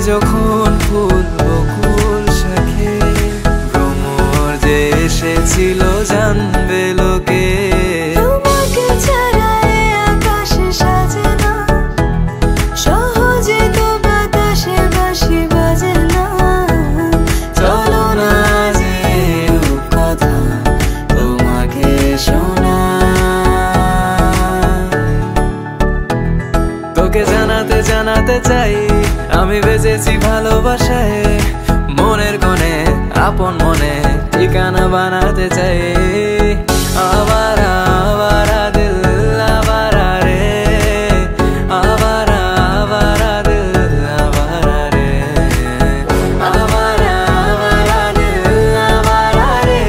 যখন ফুল বকুল শাখে ভ্রমর যে এসেছিল জানবে লোকে। তোমাকে ছাড়া আকাশ সাজে না, সহজে তো বাতাসে বাঁশি বাজে না। চলো না যে কথা তোমাকে শোনা, তোকে জানাতে জানাতে চাই আমি বেঁচেছি ভালোবাসায়। মনের কোণে আপন মনে ঠিকানা বানাতে চাই। আবারা আবারা দিল আবারা রে, আবারা আবারা দিল আবারা রে, আবারা আবারা দিল আবারা রে,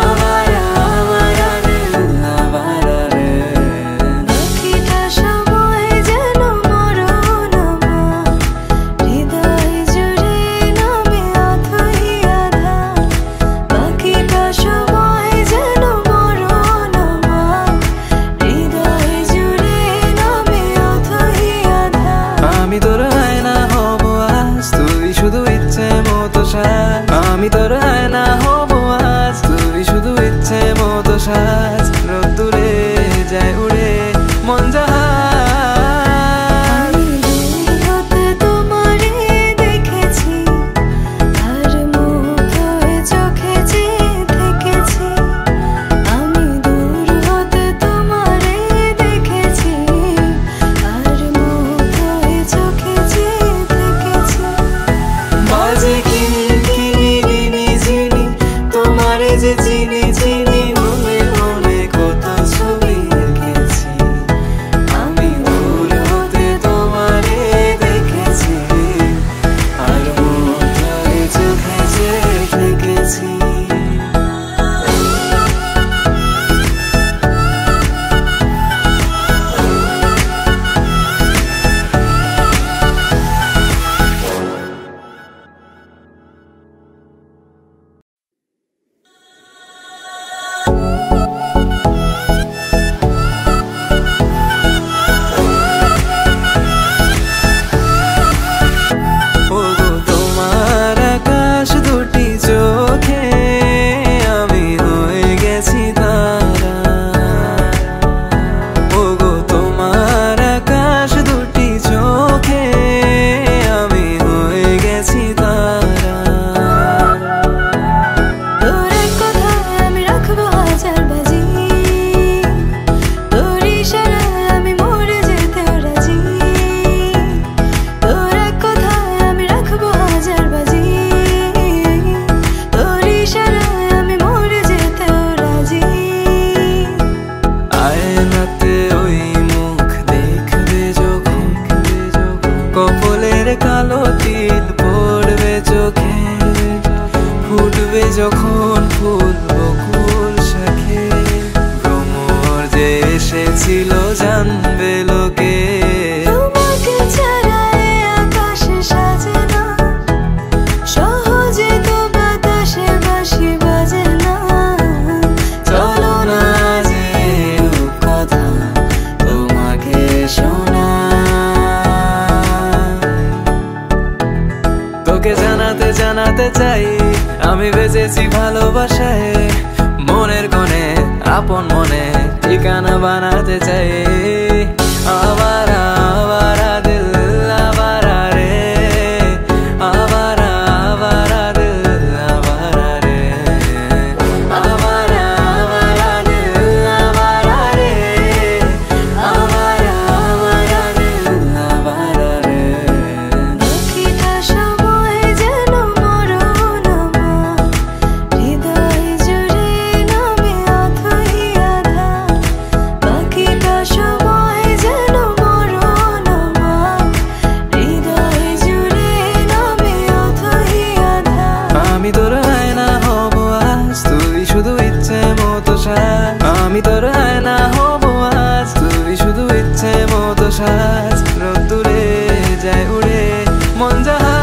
আবারা আবারা দিল আবারা রে। বাকিটা সময় যেন মরণ আমার, হৃদয় জুড়ে নামে অথই আধার। বাকিটা সময় যেন মরণ আমার, হৃদয় জুড়ে নামে অথই আধার। আমি তোর আয়না হব আজ, তুই শুধু ইচ্ছে মতো সাজ। আমি তোর আয়না হব আজ, তুই শুধু ইচ্ছে মতো সাজ। রোদ্দুরে যায় উড়ে মন জাহাজ। আমি দূর হতে তোমারে দেখেছি, আর মুগ্ধ হয়ে চোখে চেয়ে থেকেছি। আমি দূর হতে তোমারে দেখেছি, আর মুগ্ধ হয়ে চোখে চেয়ে থেকেছি। বাজে কিনকিনি রিনি ঝিনি, তোমারে যে চিনি চিনি, মনে মনে কত ছবি এঁকেছি। আমি দূর হতে তোমারে দেখেছি, আর মুগ্ধ হয়ে চোখে চেয়ে থেকেছি। ওগো তোমার আকাশ দুটি চোখে আমি হয়ে গেছি তারা। ওগো তোমার আকাশ দুটি চোখে আমি হয়ে গেছি তারা। তোর এক কথায় আমি রাখবো হাজার বাজি, তোর ইশারায় আমি মরে যেতেও রাজি। তোর এক কথায় আমি রাখবো হাজার বাজি, তোর ইশারায় আমি মরে যেতেও রাজি। আয়নাতে ওই মুখ দেখবে যখন, কপালের কালো তিল পড়বে চোখে। ফুটবে যখন ফুল বকুল শাখে ভ্রমর যে এসেছিল জানবে লোকে। তোমাকে ছাড়া আকাশ সাজে না, সহজে তো বাতাসে বাঁশি বাজে না। চলো না যে কথা তোমাকে শোনা, তোকে জানাতে জানাতে চাই আমি বেঁচেছি ভালোবাসায়। মনের কোণে আপন মনে ঠিকানা বানাতে চাই। আবারা আবারা দিল আবারা রে, আবারা আবারা দিল আবারা রে, আবারা আবারা দিল আবারা রে, আবারা আবারা দিল আবারা রে। বাকিটা সময় যেন মরণ আমার, হৃদয় জুড়ে নামে অথই আধার। বাকিটা সময় যেন মরণ আমার, হৃদয় জুড়ে নামে অথই আধার। আমি তোর আয়না হব আজ, তুই শুধু ইচ্ছে মতো সাজ। আমি তোর আয়না হব আজ, তুই শুধু ইচ্ছে মতো সাজ। রোদ্দুরে যায় উড়ে মন জাহাজ।